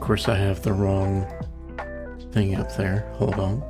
course, I have the wrong thing up there. Hold on.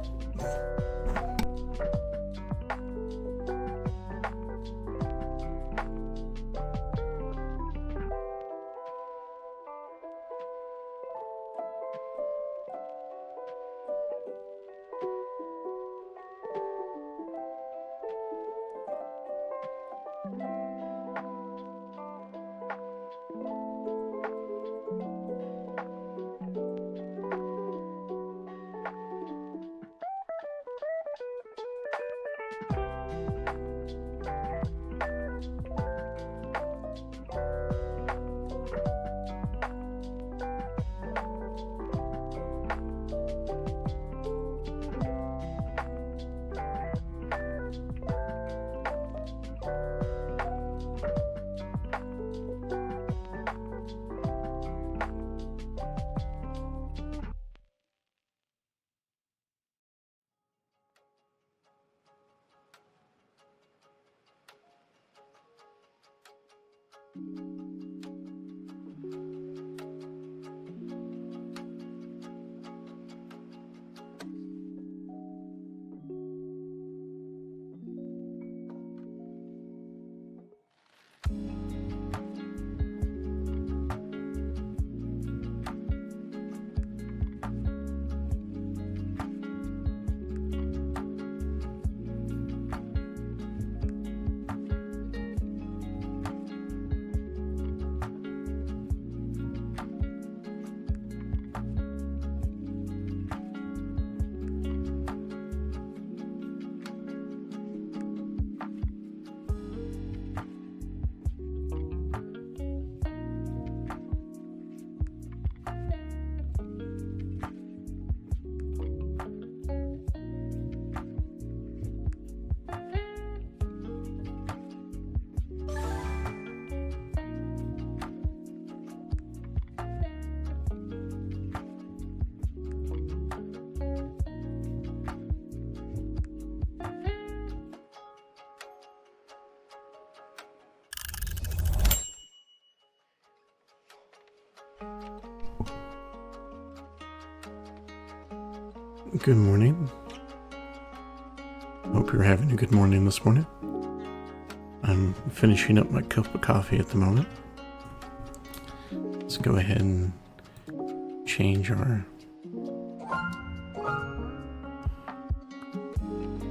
Good morning. Hope you're having a good morning this morning. I'm finishing up my cup of coffee at the moment. Let's go ahead and change our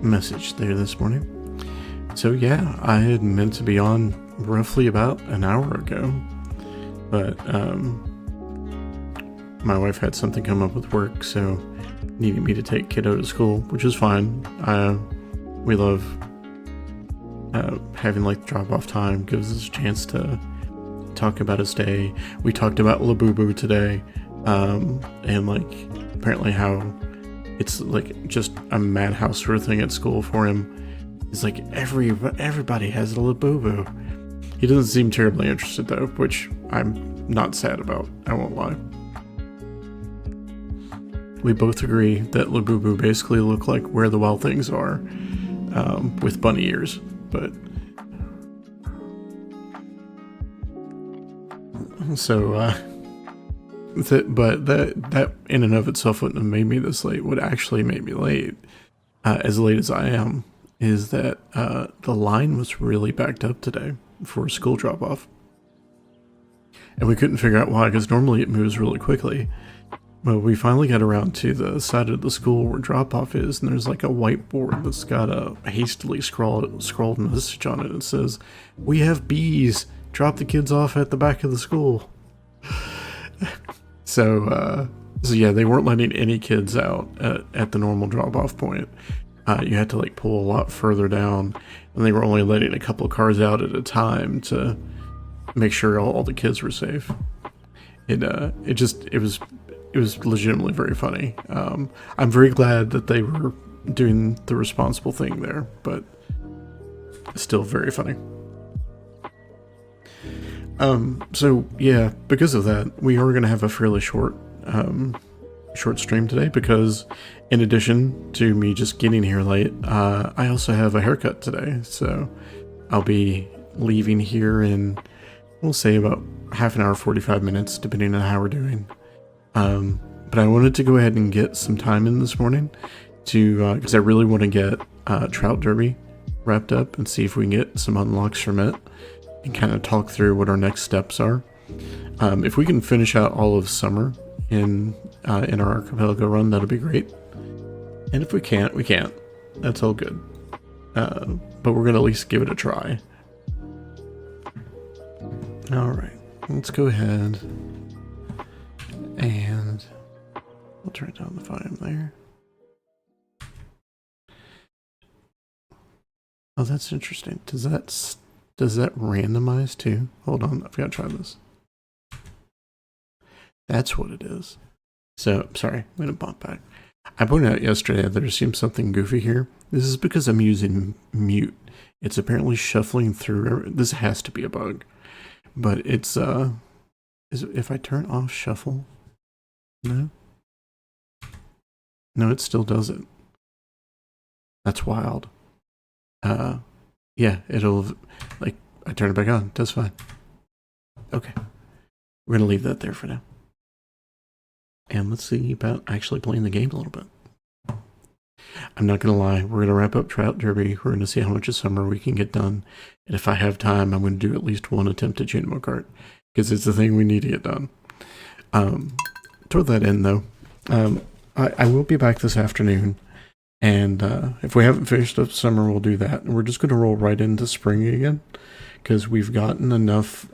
message there this morning. So yeah, I had meant to be on roughly about an hour ago, but my wife had something come up with work, so needed me to take kiddo to school, which is fine. We love having like drop-off time. Gives us a chance to talk about his day. We talked about Labubu today, and like apparently how it's like just a madhouse sort of thing at school for him. It's like everybody has a Labubu. He doesn't seem terribly interested though, which I'm not sad about. I won't lie. We both agree that Labubu basically look like Where the Wild Things Are, with bunny ears, but so that in and of itself wouldn't have made me this late. What actually made me late, as late as I am, is that the line was really backed up today for school drop-off, and we couldn't figure out why, because normally it moves really quickly. Well, we finally got around to the side of the school where drop-off is, and there's like a whiteboard that's got a hastily scrawled message on it. It says, "We have bees. Drop the kids off at the back of the school." So yeah, they weren't letting any kids out at the normal drop-off point. You had to like pull a lot further down, and they were only letting a couple cars out at a time to make sure all the kids were safe. It was legitimately very funny. I'm very glad that they were doing the responsible thing there, but still very funny. So yeah, because of that, we are going to have a fairly short stream today, because in addition to me just getting here late, I also have a haircut today. So I'll be leaving here in, we'll say about half an hour, 45 minutes, depending on how we're doing. But I wanted to go ahead and get some time in this morning to, because I really want to get Trout Derby wrapped up and see if we can get some unlocks from it and kind of talk through what our next steps are. If we can finish out all of summer in our Archipelago run, that'll be great. And if we can't, we can't. That's all good. But we're going to at least give it a try. Alright, let's go ahead and we'll turn down the volume there. Oh, that's interesting. Does that randomize too? Hold on, I've got to try this. That's what it is. So, sorry, I'm going to bump back. I pointed out yesterday that there seems something goofy here. This is because I'm using mute. It's apparently shuffling through. This has to be a bug. But it's, if I turn off shuffle? No? No, it still does it. That's wild. Yeah, it'll, like, I turn it back on. It does fine. Okay. We're going to leave that there for now. And let's see about actually playing the game a little bit. I'm not going to lie. We're going to wrap up Trout Derby. We're going to see how much of summer we can get done. And if I have time, I'm going to do at least one attempt at Junimo Kart. Because it's the thing we need to get done. Toward that end, though, I will be back this afternoon. And if we haven't finished up summer, we'll do that. And we're just going to roll right into spring again. Because we've gotten enough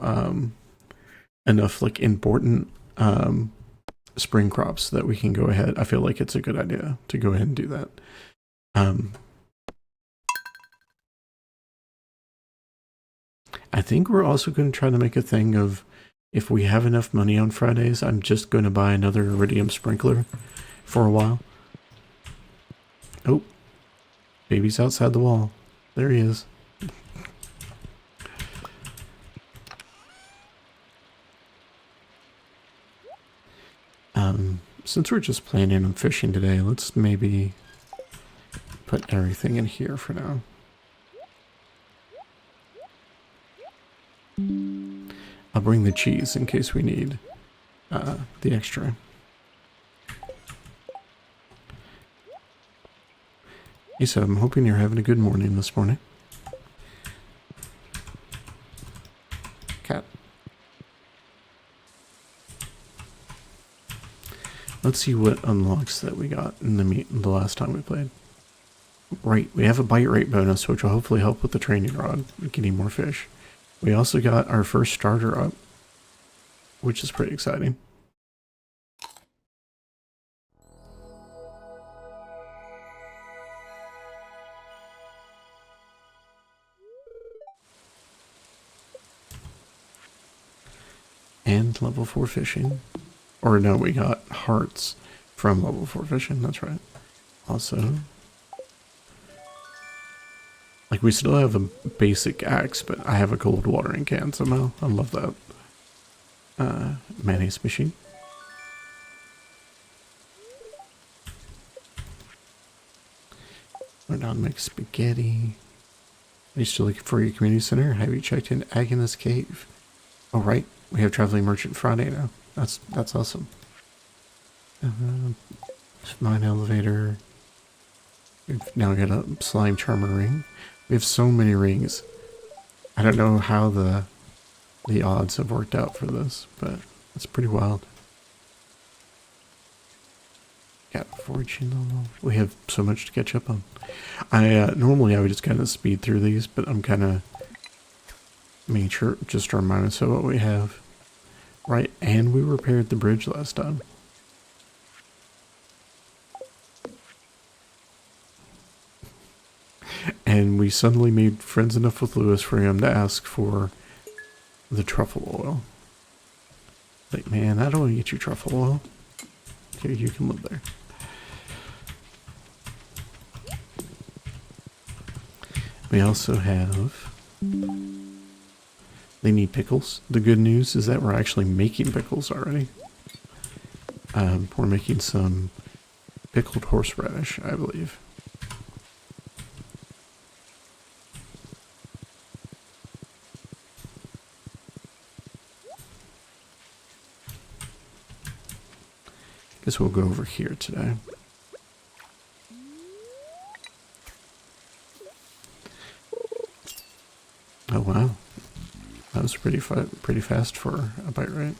like important spring crops that we can go ahead. I feel like it's a good idea to go ahead and do that. I think we're also going to try to make a thing of, if we have enough money on Fridays, I'm just going to buy another iridium sprinkler for a while. Oh, baby's outside the wall. There he is. Since we're just planning on fishing today, let's maybe put everything in here for now. I'll bring the cheese in case we need the extra. Hey, so I'm hoping you're having a good morning this morning. Cat. Let's see what unlocks that we got in the last time we played. Right, we have a bite rate bonus, which will hopefully help with the training rod, getting more fish. We also got our first starter up, which is pretty exciting. And level 4 fishing. Or no, we got hearts from level 4 fishing, that's right. Also, like, we still have a basic axe, but I have a cold watering can somehow. I love that. Mayonnaise machine. Learn how to make spaghetti. Are you still looking for your community center? Have you checked in Agnes Cave? Oh, right. We have Traveling Merchant Friday now. That's awesome. Mine elevator. We've now got a slime charmer ring. We have so many rings. I don't know how the odds have worked out for this, but it's pretty wild. Got fortune. We have so much to catch up on. Normally I would just kind of speed through these, but I'm kind of making sure just to remind us of what we have. Right, and we repaired the bridge last time. And we suddenly made friends enough with Lewis for him to ask for the truffle oil. Like, man, I don't want to get you truffle oil. Here, you can live there. We also have... They need pickles. The good news is that we're actually making pickles already. We're making some pickled horseradish, I believe. Guess we'll go over here today. Oh wow, that was pretty fast for a bite rate.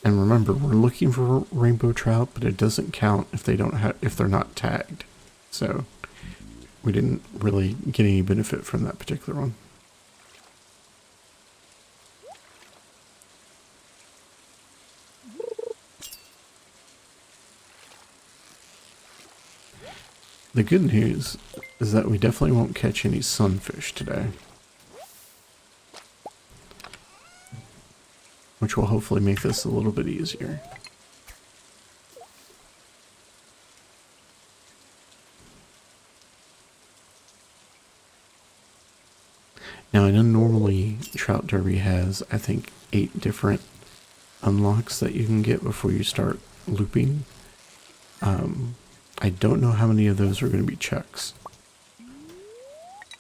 And remember, we're looking for rainbow trout, but it doesn't count if they're not tagged. So we didn't really get any benefit from that particular one. The good news is that we definitely won't catch any sunfish today, which will hopefully make this a little bit easier. Now I know normally Trout Derby has, I think, 8 different unlocks that you can get before you start looping. I don't know how many of those are going to be checks.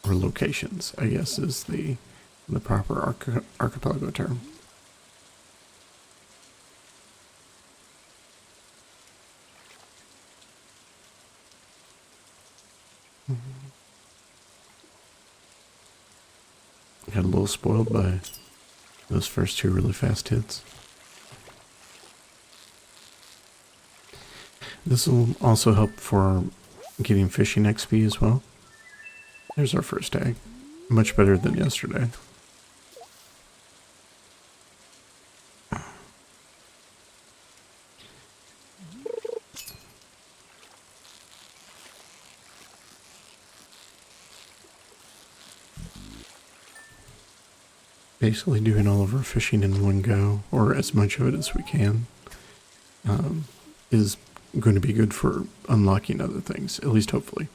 Or locations, I guess is the proper archipelago term. Got a little spoiled by those first 2 really fast hits. This will also help for getting fishing XP as well. There's our first tag. Much better than yesterday. Basically doing all of our fishing in one go, or as much of it as we can, is going to be good for unlocking other things, at least hopefully.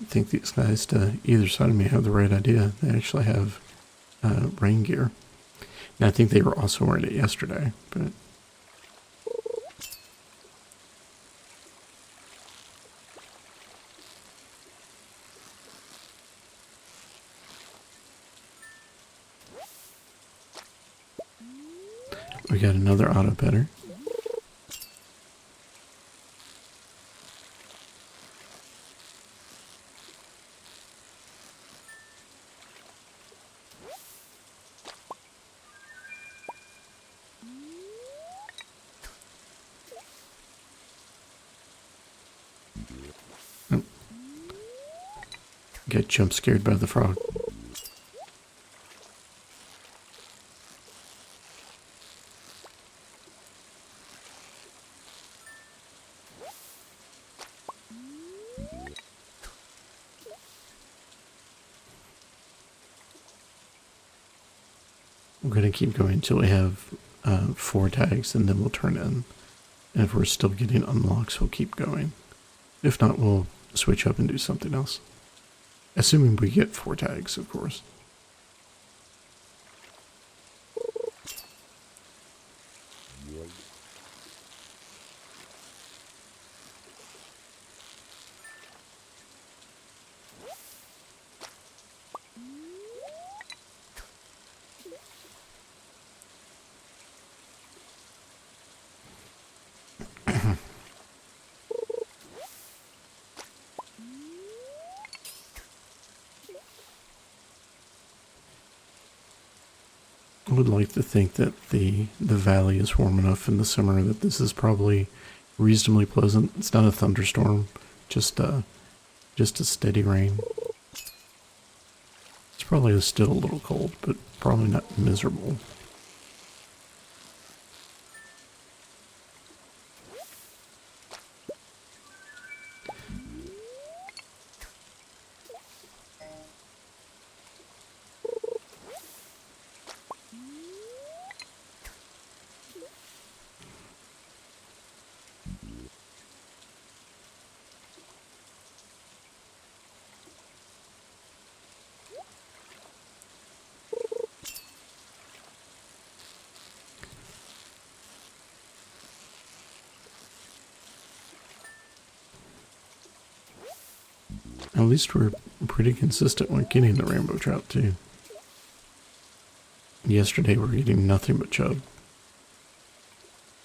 I think these guys to either side of me have the right idea. They actually have rain gear. And I think they were also wearing it yesterday, but we got another auto petter. Get jump scared by the frog. We're going to keep going until we have 4 tags, and then we'll turn in. And if we're still getting unlocks, we'll keep going. If not, we'll switch up and do something else. Assuming we get 4 tags, of course. I would like to think that the valley is warm enough in the summer that this is probably reasonably pleasant. It's not a thunderstorm, just a steady rain. It's probably still a little cold, but probably not miserable. At least we're pretty consistent when getting the rainbow trout too. Yesterday we were eating nothing but chub.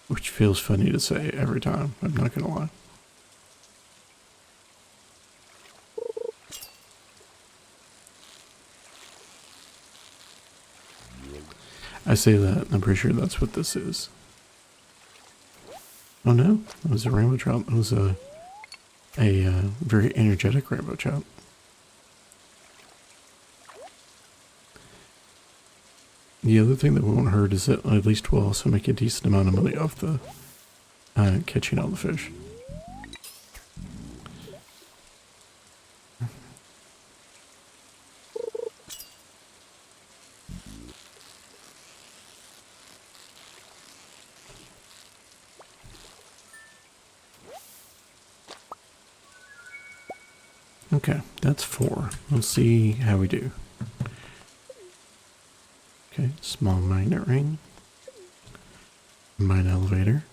Which feels funny to say every time, I'm not gonna lie. I say that, I'm pretty sure that's what this is. Oh no, it was a rainbow trout. It was a very energetic rainbow trout. The other thing that won't hurt is that at least we'll also make a decent amount of money off the catching all the fish. Okay, that's 4. Let's see how we do. Okay, small magnet ring. Mine elevator.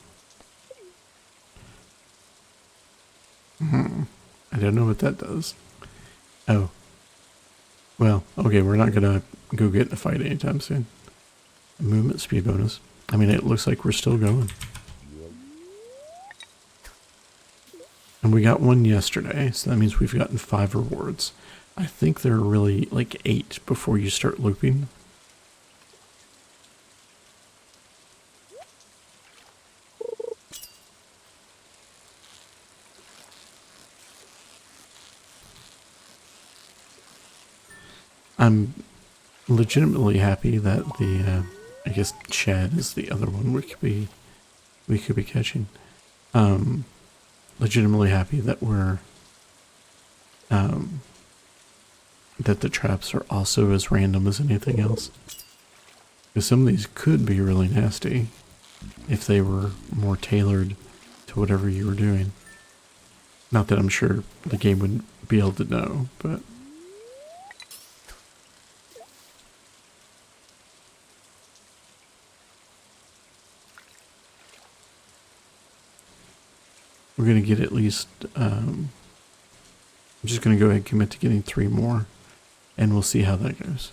I don't know what that does. Oh. Well, okay, we're not gonna go get in a fight anytime soon. Movement speed bonus. I mean, it looks like we're still going. And we got one yesterday, so that means we've gotten 5 rewards. I think there are really like 8 before you start looping. I'm legitimately happy that the, I guess shad is the other one we could be catching. Legitimately happy that we're, that the traps are also as random as anything else. Because some of these could be really nasty if they were more tailored to whatever you were doing. Not that I'm sure the game would be able to know, but... We're going to get at least, I'm just going to go ahead and commit to getting 3 more, and we'll see how that goes.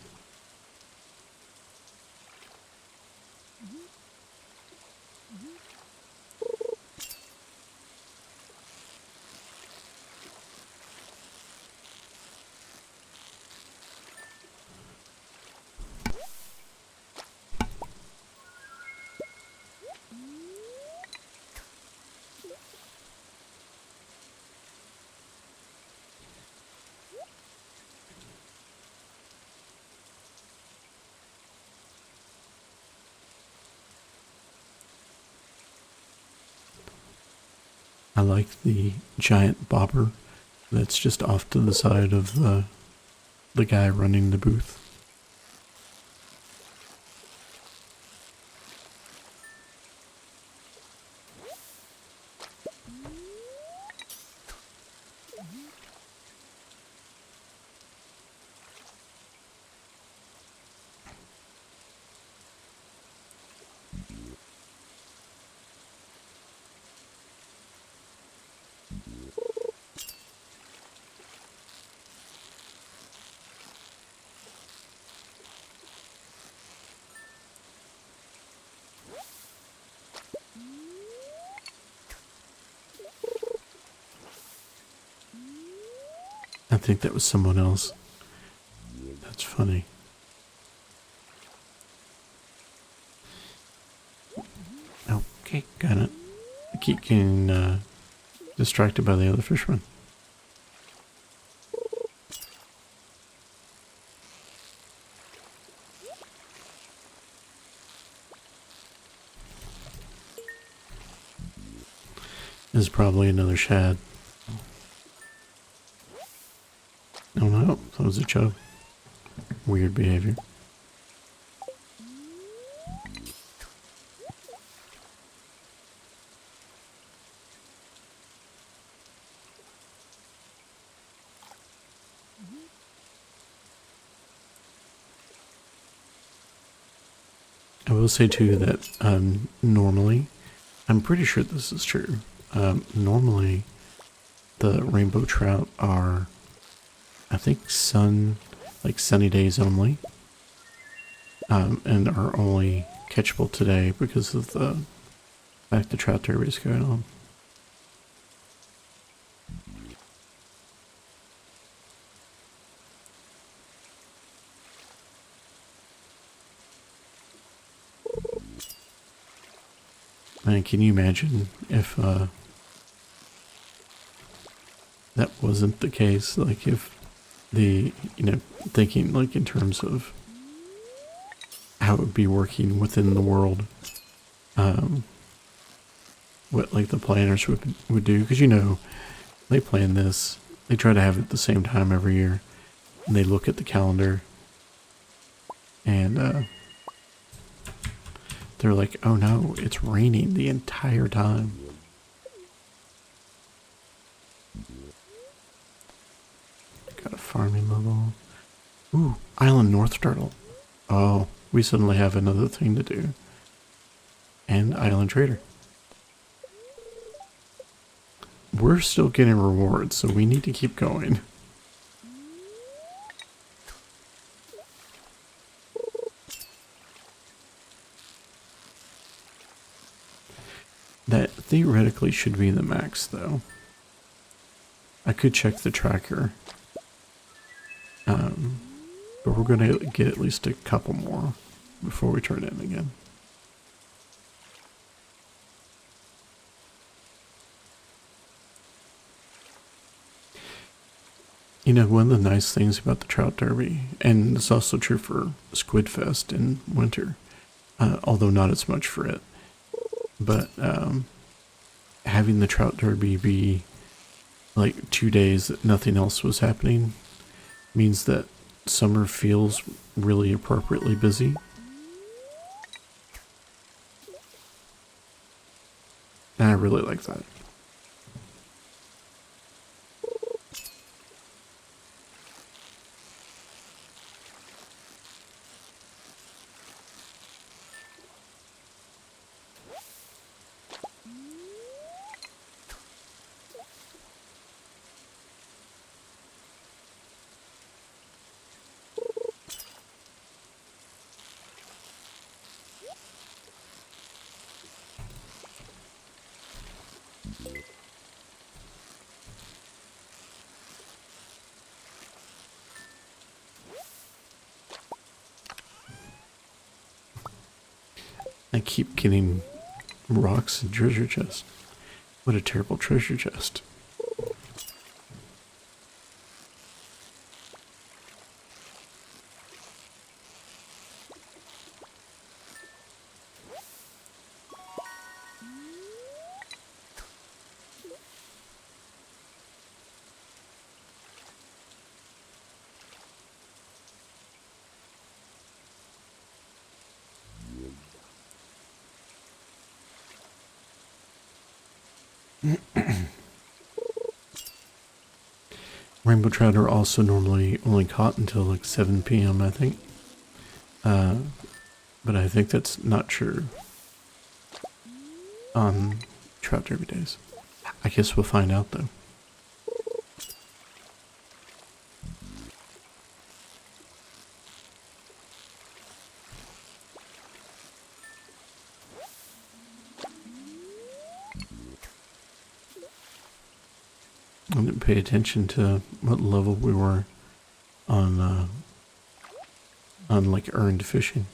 I like the giant bobber that's just off to the side of the guy running the booth. I think that was someone else. That's funny. Okay, got it. I keep getting distracted by the other fisherman. This is probably another shad. Oh no, that was a chub. Weird behavior. I will say too that normally, I'm pretty sure this is true. Normally, the rainbow trout are think sunny days only, and are only catchable today because of the fact the trout derby is going on. Man, can you imagine if that wasn't the case? Like if thinking like in terms of how it would be working within the world, what like the planners would do, because they plan this, they try to have it at the same time every year, and they look at the calendar, and they're like, oh no, it's raining the entire time. Got a farming level. Ooh, Island North Turtle. Oh, we suddenly have another thing to do. And Island Trader. We're still getting rewards, so we need to keep going. That theoretically should be the max, though. I could check the tracker. But we're going to get at least a couple more before we turn in again. One of the nice things about the Trout Derby, and it's also true for Squid Fest in winter, although not as much for it, but having the Trout Derby be like 2 days that nothing else was happening means that summer feels really appropriately busy. And I really like that. I keep getting rocks and treasure chests. What a terrible treasure chest. Rainbow trout are also normally only caught until like 7 p.m. I think. But I think that's not true on Trout Derby days. I guess we'll find out though. I didn't pay attention to what level we were on like earned fishing.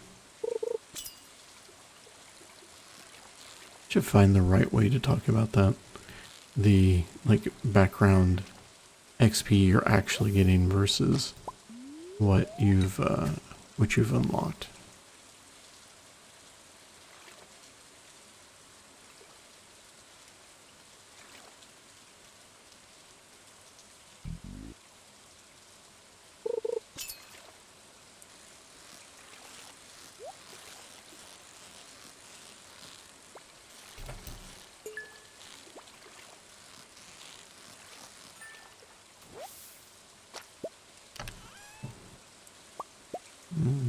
Should find the right way to talk about that. The like background XP you're actually getting versus what you've unlocked.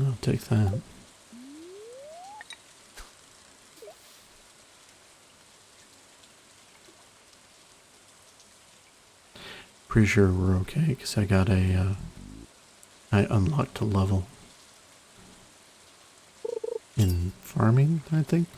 I'll take that. Pretty sure we're okay because I got a I unlocked a level in farming, I think.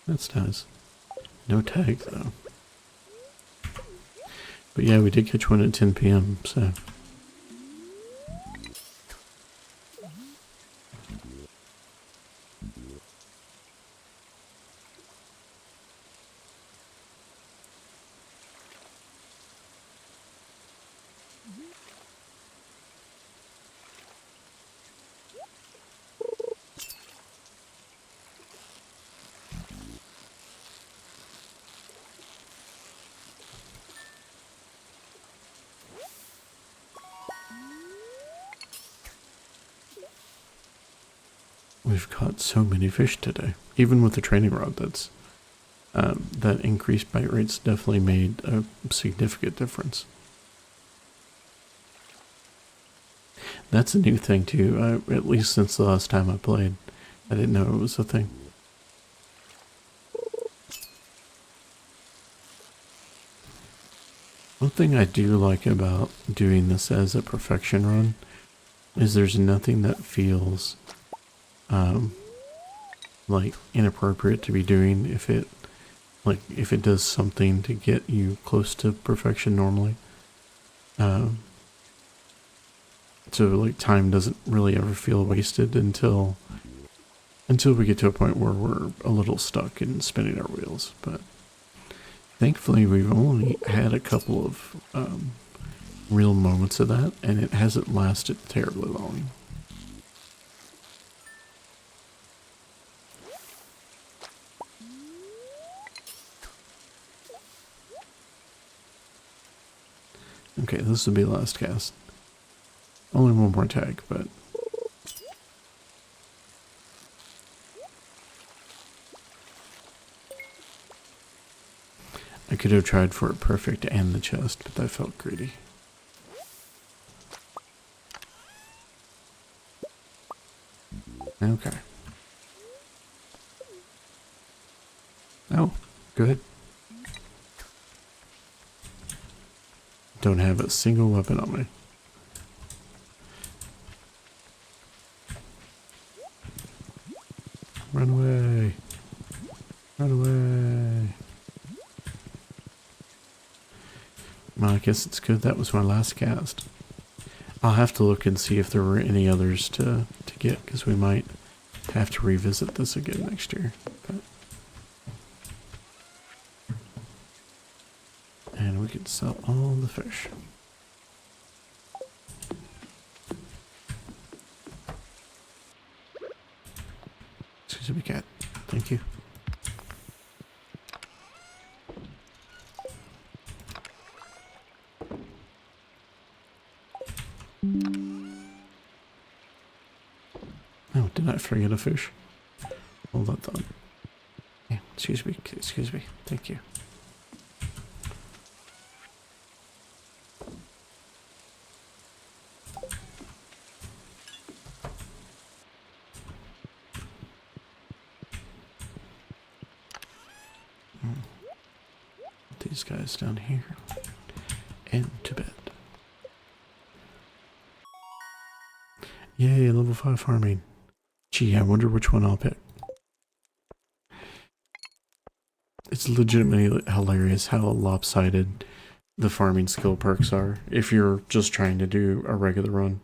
That's nice. No tag though. But yeah, we did catch one at 10 p.m. So we've caught so many fish today. Even with the training rod, that increased bite rates definitely made a significant difference. That's a new thing too, at least since the last time I played. I didn't know it was a thing. One thing I do like about doing this as a perfection run is there's nothing that feels like inappropriate to be doing if it does something to get you close to perfection normally. So like time doesn't really ever feel wasted until we get to a point where we're a little stuck in spinning our wheels. But thankfully we've only had a couple of real moments of that, and it hasn't lasted terribly long. Okay, this will be the last cast. Only one more tag, but I could have tried for it perfect and the chest, but that felt greedy. Okay. Oh, good. Don't have a single weapon on me. Run away. Run away. Well, I guess it's good that was my last cast. I'll have to look and see if there were any others to get, because we might have to revisit this again next year. But, and we can sell all the fish. Excuse me, cat. Thank you. Oh, did I forget a fish? Hold that thought. Yeah, excuse me, thank you. These guys down here and to bed. Yay, level 5 farming. Gee, I wonder which one I'll pick. It's legitimately hilarious how lopsided the farming skill perks are if you're just trying to do a regular run.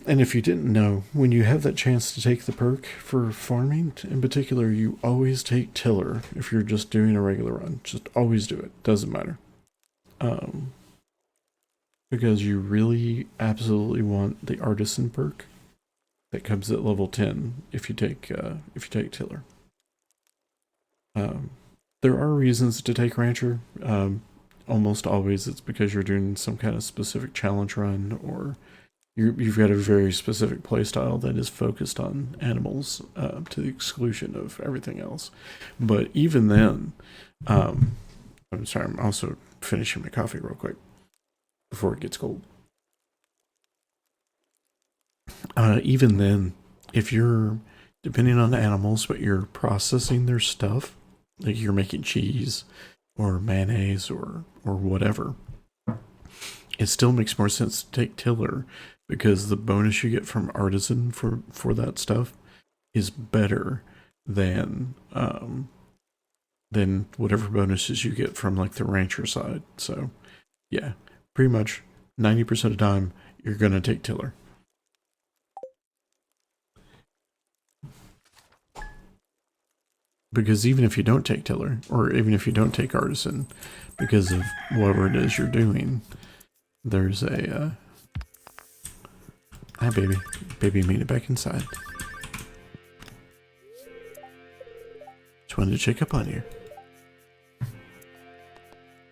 And if you didn't know, when you have that chance to take the perk for farming, in particular, you always take tiller if you're just doing a regular run. Just always do it. Doesn't matter. Because you really absolutely want the artisan perk that comes at level 10 if you take tiller. There are reasons to take rancher. Almost always it's because you're doing some kind of specific challenge run, or you've got a very specific playstyle that is focused on animals to the exclusion of everything else. But even then, I'm sorry, I'm also finishing my coffee real quick before it gets cold. Even then, if you're, depending on the animals, but you're processing their stuff, like you're making cheese or mayonnaise or whatever, it still makes more sense to take tiller because the bonus you get from artisan for that stuff is better than whatever bonuses you get from like the rancher side. So yeah, pretty much 90% of the time you're gonna take tiller. Because even if you don't take tiller, or even if you don't take artisan, because of whatever it is you're doing, there's a hi baby, made it back inside. Just wanted to check up on you.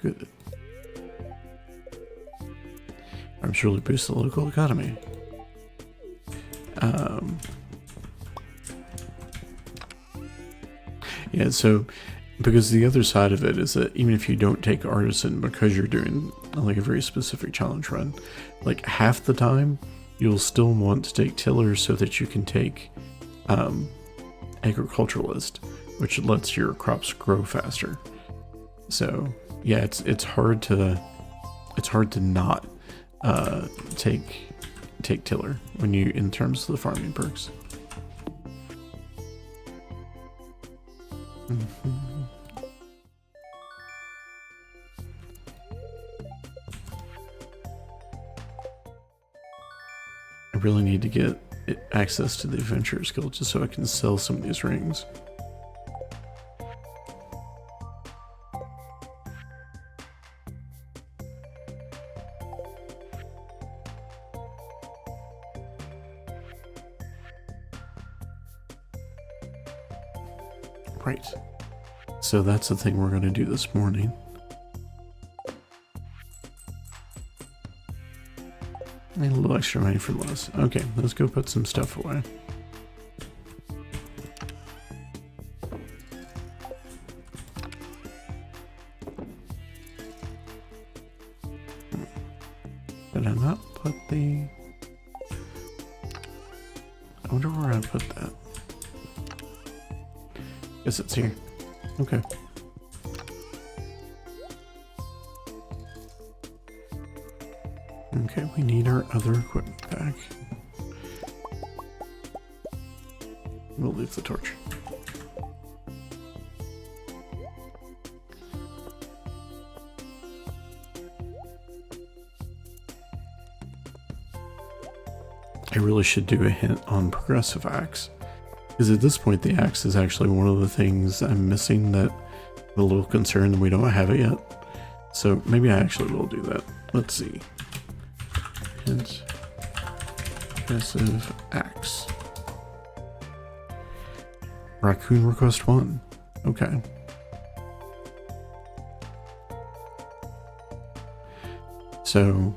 Good. I'm sure it'll boost the local economy. Yeah, so because the other side of it is that even if you don't take artisan because you're doing like a very specific challenge run, like half the time you'll still want to take tiller so that you can take agriculturalist, which lets your crops grow faster. So yeah, it's hard to not take tiller when you, in terms of the farming perks. I really need to get access to the adventure skill just so I can sell some of these rings. Right. So that's the thing we're going to do this morning. And a little extra money for less. Okay, let's go put some stuff away. Did I not put the... I wonder where I put that. Guess it's here. Okay. Okay, we need our other equipment back. We'll leave the torch. I really should do a hint on progressive axe. Because at this point, the axe is actually one of the things I'm missing that I'm a little concerned we don't have it yet. So maybe I actually will do that. Let's see. Hint. Progressive axe. Raccoon request 1. Okay. So,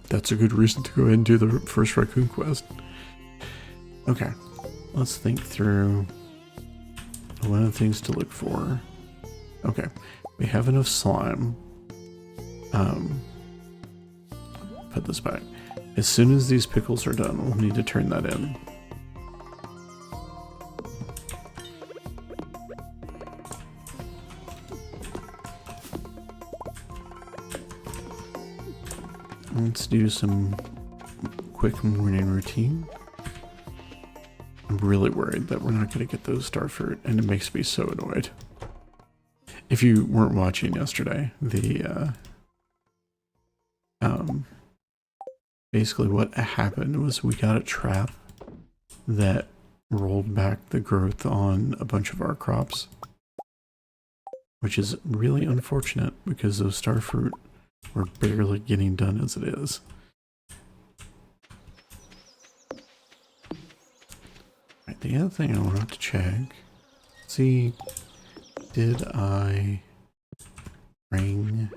that's a good reason to go ahead and do the first raccoon quest. Okay, let's think through one of the things to look for. Okay, we have enough slime. Put this back. As soon as these pickles are done, we'll need to turn that in. Let's do some quick morning routine. I'm really worried that we're not going to get those star fruit, and it makes me so annoyed. If you weren't watching yesterday, the basically what happened was we got a trap that rolled back the growth on a bunch of our crops, which is really unfortunate because those star fruit were barely getting done as it is. Right, the other thing I wanted to check, see, did I bring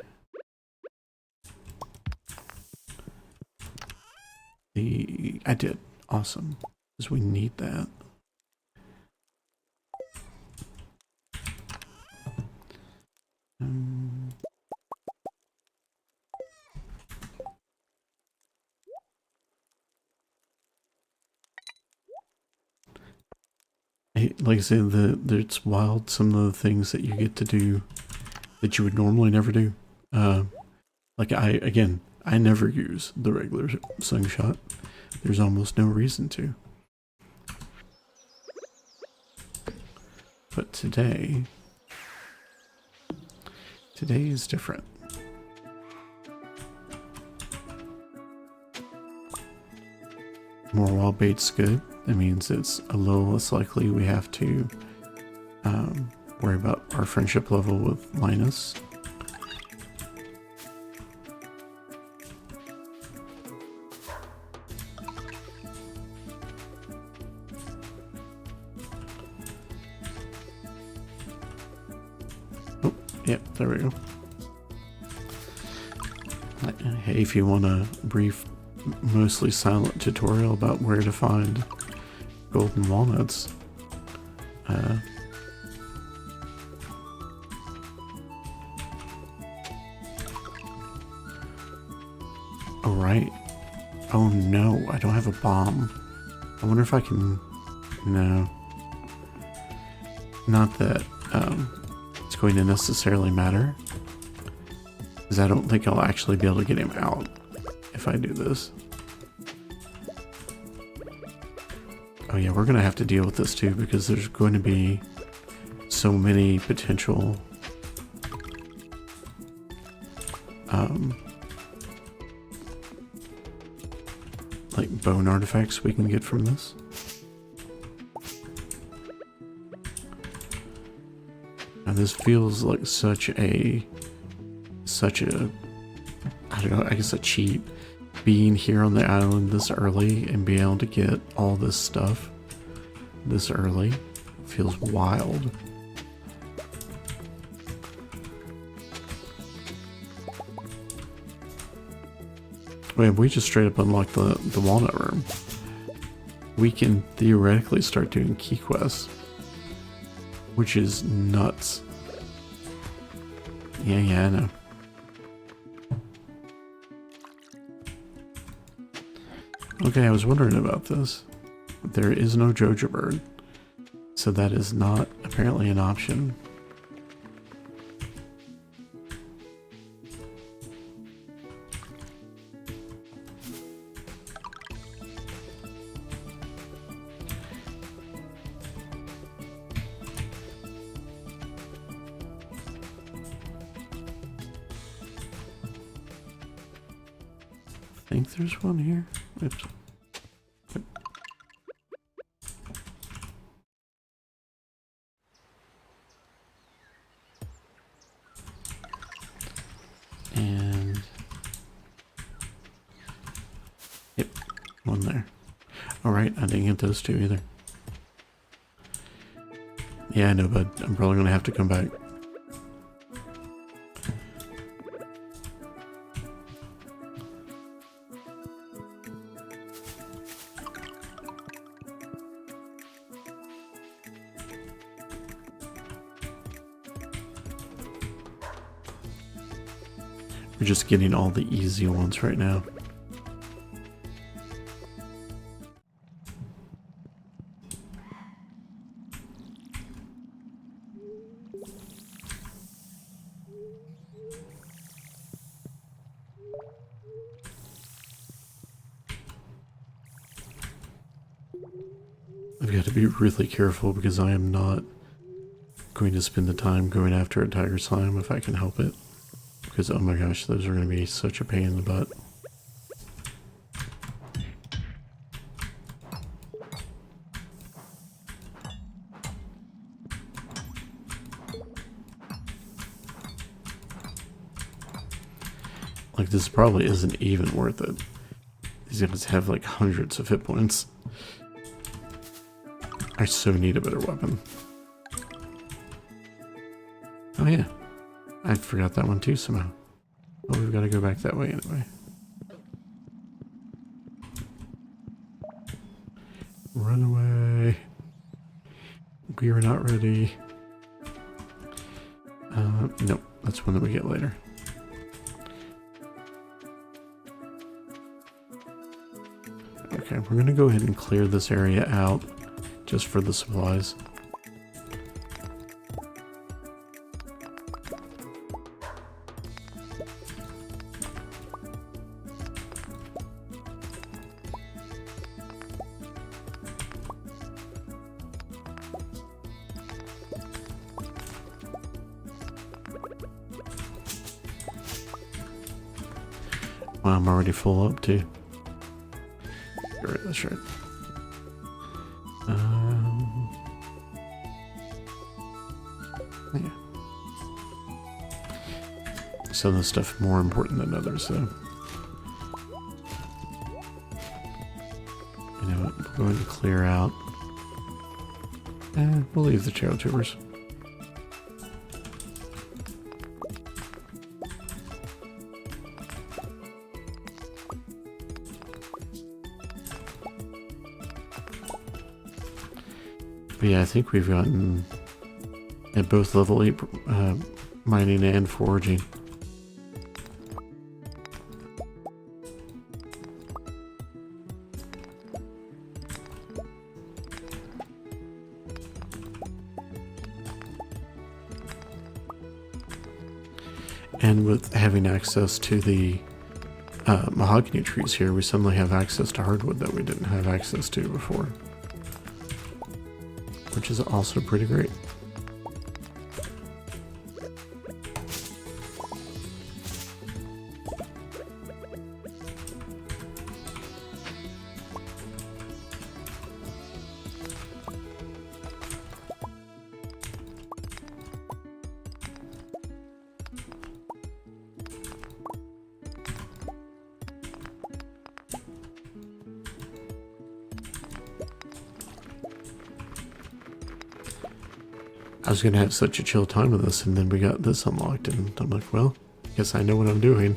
the, I did, awesome, because we need that. like I said, it's wild. Some of the things that you get to do that you would normally never do. Like I never use the regular slingshot. There's almost no reason to. But today is different. More wild bait's good. That means it's a little less likely we have to worry about our friendship level with Linus. Oh, yep, there we go. Hey, if you want a brief, mostly silent tutorial about where to find golden walnuts, oh right. Oh no, I don't have a bomb. I wonder if I can... No. Not that it's going to necessarily matter, because I don't think I'll actually be able to get him out if I do this. Oh yeah, we're going to have to deal with this too, because there's going to be so many potential like bone artifacts we can get from this. Now this feels like such a I don't know, I guess a cheat, being here on the island this early and being able to get all this stuff this early feels wild. Man, we just straight up unlocked the walnut room. We can theoretically start doing key quests, which is nuts. Yeah, I know. Okay, I was wondering about this. There is no Jojo bird, so that is not apparently an option. I think there's one here. Oops. And yep, one there. Alright, I didn't get those two either. Yeah, I know, but I'm probably gonna have to come back. We're just getting all the easy ones right now. I've got to be really careful because I am not going to spend the time going after a tiger slime if I can help it. Because, oh my gosh, those are going to be such a pain in the butt. Like, this probably isn't even worth it. These guys have like hundreds of hit points. I so need a better weapon. Oh yeah. I forgot that one too somehow. Oh, we've got to go back that way anyway. Run away. We are not ready. Nope, that's one that we get later. Okay, we're going to go ahead and clear this area out just for the supplies. Well, I'm already full up too. Right, that's right. Yeah. Some of the stuff more important than others, though. You know what? We're going to clear out. We'll leave the Trout tubers. But yeah, I think we've gotten at both level 8 mining and foraging. And with having access to the mahogany trees here, we suddenly have access to hardwood that we didn't have access to before. Which is also pretty great. I was going to have such a chill time with this, and then we got this unlocked, and I'm like, well, guess I know what I'm doing.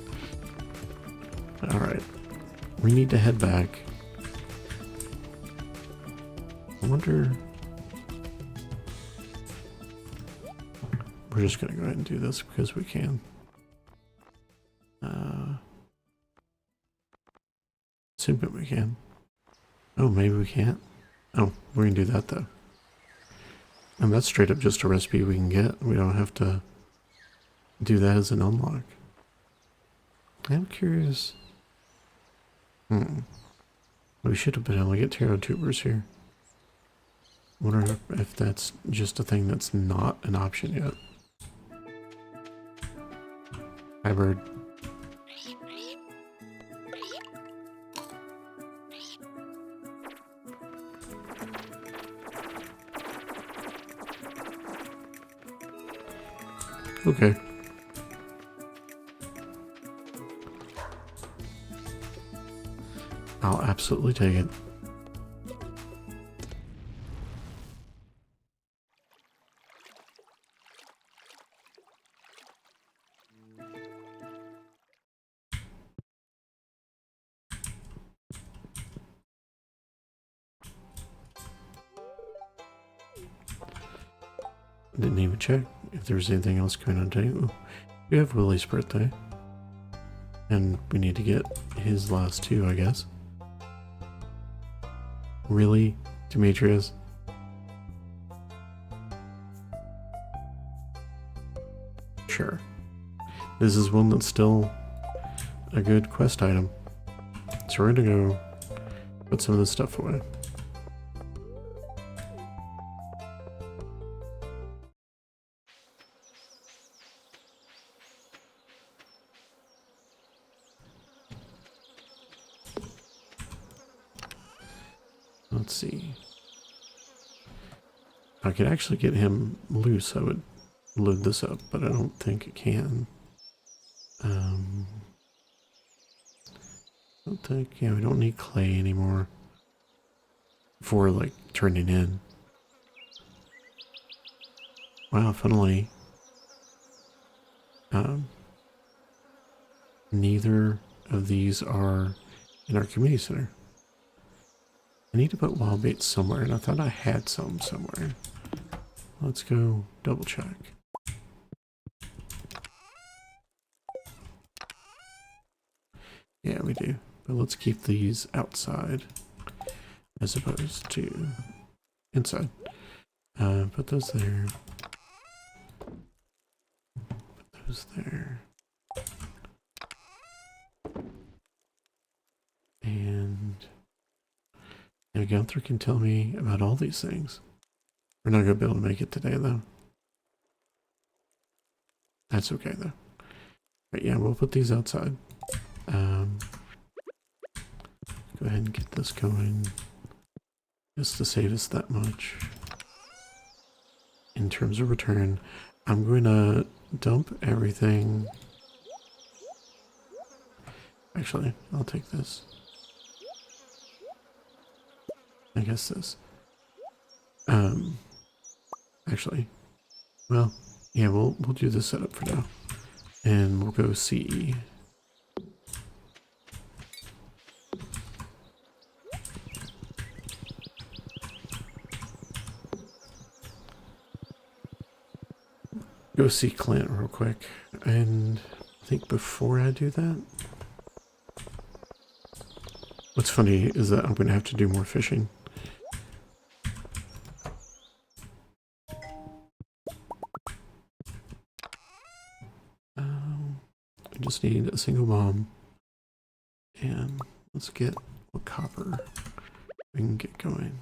Alright. We need to head back. I wonder... We're just going to go ahead and do this because we can. Assuming we can. Oh, maybe we can't. Oh, we're going to do that, though. And that's straight up just a recipe we can get. We don't have to do that as an unlock. I'm curious. We should have been able to get tarot tubers here. Wonder if that's just a thing that's not an option yet. Hi, bird. Okay. I'll absolutely take it. Didn't even check if there was anything else going on today. Ooh, we have Willie's birthday. And we need to get his last two, I guess. Really, Demetrius? Sure. This is one that's still a good quest item. So we're gonna go put some of this stuff away. Let's see. If I could actually get him loose, I would load this up, but I don't think it can. I don't think, yeah, we don't need clay anymore for like turning in. Wow, funnily, neither of these are in our community center. I need to put wild bait somewhere, and I thought I had some somewhere. Let's go double check. Yeah, we do. But let's keep these outside as opposed to inside. Put those there. Put those there. Gunther can tell me about all these things. We're not going to be able to make it today, though. That's okay, though. But yeah, we'll put these outside. Go ahead and get this going. Just to save us that much. In terms of return, I'm going to dump everything. Actually, I'll take this. I guess this. Actually, well, yeah, we'll do the setup for now, and we'll go CE. Go see Clint real quick, and I think before I do that, what's funny is that I'm going to have to do more fishing. I just need a single bomb, and let's get what copper we can get going.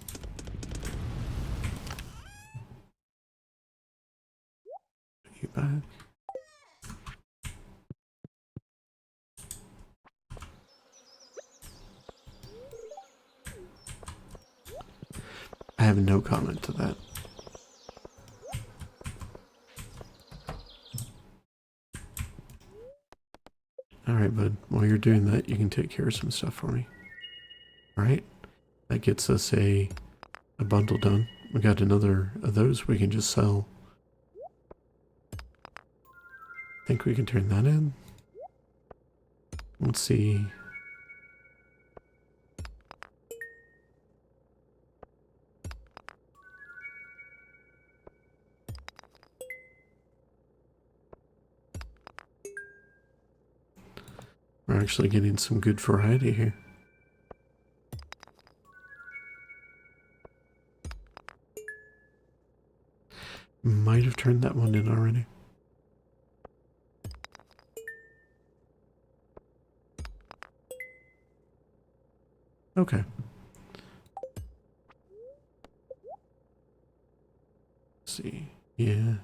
Put you back. I have no comment to that. Alright, bud. While you're doing that, you can take care of some stuff for me. Alright? That gets us a bundle done. We got another of those we can just sell. Think we can turn that in? Let's see. We're actually getting some good variety here. Might have turned that one in already. Okay. Let's see. Yeah.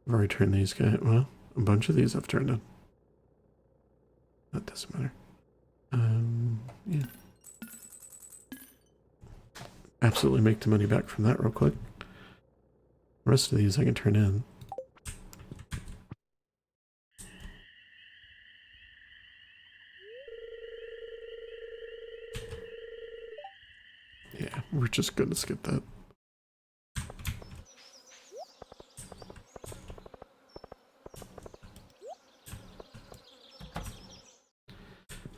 I've already turned these guys. Well, a bunch of these I've turned in. That doesn't matter. Yeah. Absolutely make the money back from that real quick. The rest of these I can turn in. Yeah, we're just gonna skip that.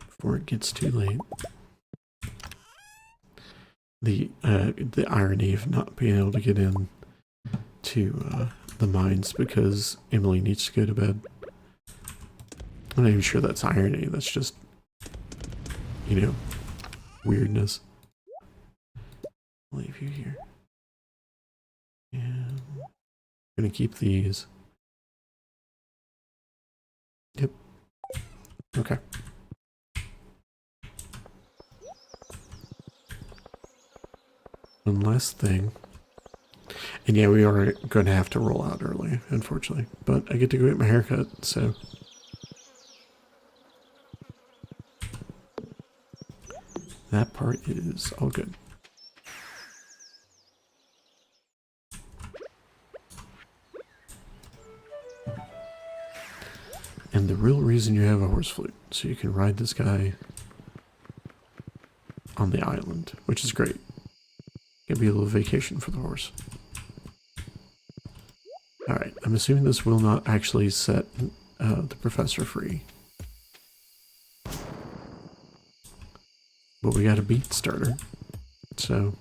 Before it gets too late. The irony of not being able to get in to the mines because Emily needs to go to bed. I'm not even sure that's irony. That's just, you know, weirdness. I'll leave you here. And I'm gonna keep these. Yep. Okay. One last thing. And yeah, we are going to have to roll out early, unfortunately. But I get to go get my haircut, so... that part is all good. And the real reason you have a horse flute, so you can ride this guy on the island, which is great. It'll be a little vacation for the horse. Alright, I'm assuming this will not actually set the professor free. But we got a beat starter, so...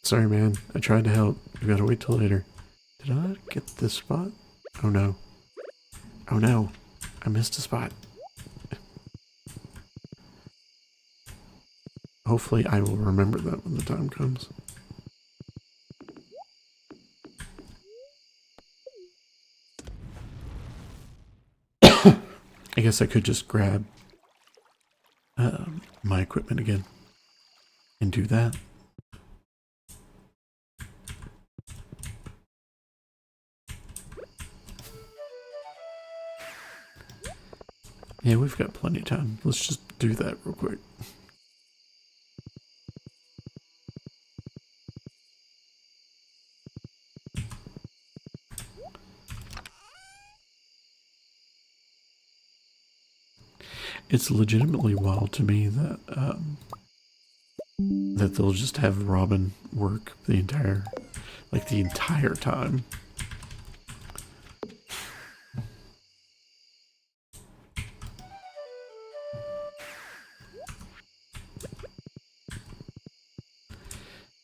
sorry man, I tried to help. You gotta wait till later. Did I get this spot? Oh no. Oh no, I missed a spot. Hopefully I will remember that when the time comes. I guess I could just grab my equipment again. and do that. Yeah, we've got plenty of time. Let's just do that real quick. It's legitimately wild to me that that they'll just have Robin work the entire time.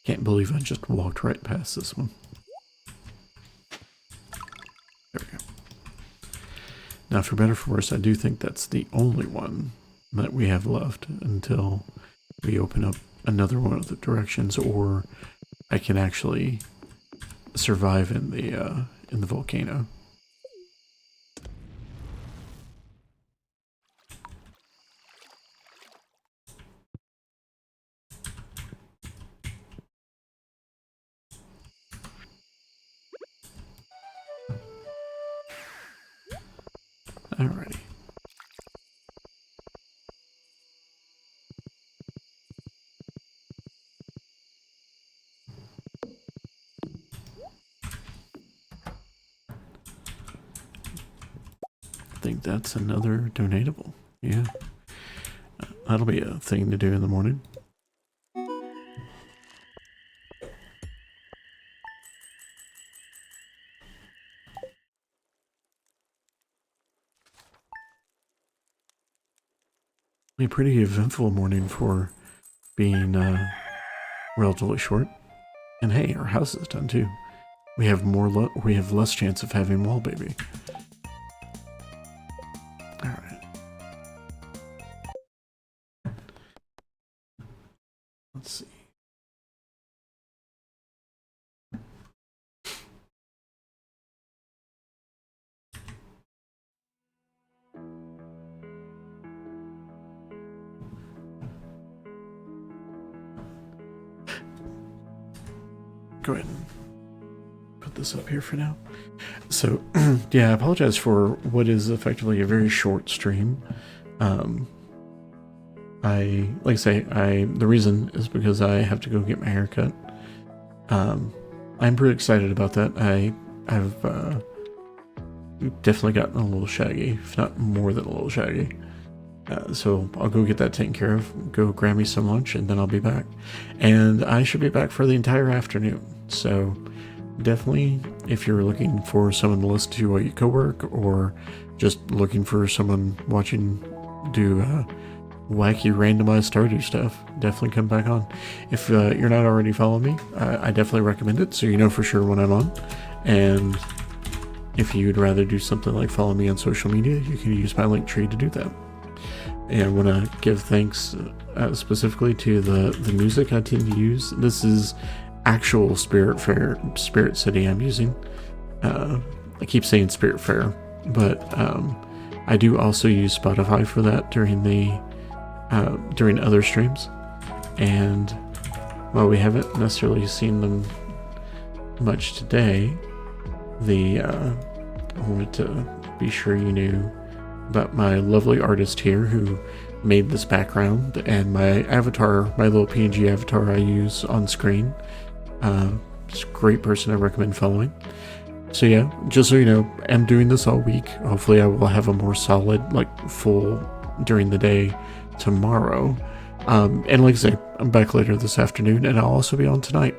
Can't believe I just walked right past this one. There we go. Now, for better or for worse, I do think that's the only one that we have left until we open up another one of the directions, or I can actually survive in the volcano. Alrighty. I think that's another donatable. Yeah. That'll be a thing to do in the morning. A pretty eventful morning for being relatively short. And hey, our house is done too. We have we have less chance of having wall baby. All right. Let's see. Go ahead and put this up here for now. So, yeah, I apologize for what is effectively a very short stream. The reason is because I have to go get my hair cut. I'm pretty excited about that. I've definitely gotten a little shaggy, if not more than a little shaggy. So I'll go get that taken care of, go grab me some lunch, and then I'll be back. And I should be back for the entire afternoon. So definitely, if you're looking for someone to listen to while you co-work, or just looking for someone watching do wacky randomized Stardew stuff, definitely come back on. If you're not already following me, I definitely recommend it, so you know for sure when I'm on. And if you'd rather do something like follow me on social media, you can use my link tree to do that. And I want to give thanks specifically to the music I tend to use. This is actual Spirit City I'm using. I keep saying Spirit Fair, but I do also use Spotify for that during other streams. And while we haven't necessarily seen them much today, I wanted to be sure you knew about my lovely artist here who made this background, and my avatar, my little PNG avatar I use on screen. It's a great person I recommend following. So yeah, just so you know, I'm doing this all week. Hopefully I will have a more solid, full during the day tomorrow. And like I say, I'm back later this afternoon, and I'll also be on tonight.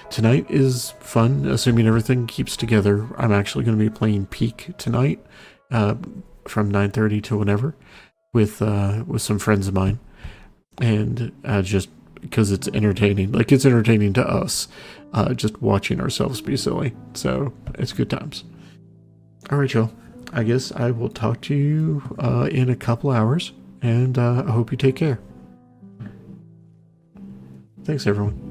Tonight is fun, assuming everything keeps together. I'm actually going to be playing Peak tonight, from 9:30 to whenever, with some friends of mine, and just because it's entertaining. It's entertaining to us, just watching ourselves be silly. So it's good times. All right, y'all. I guess I will talk to you in a couple hours, and I hope you take care. Thanks, everyone.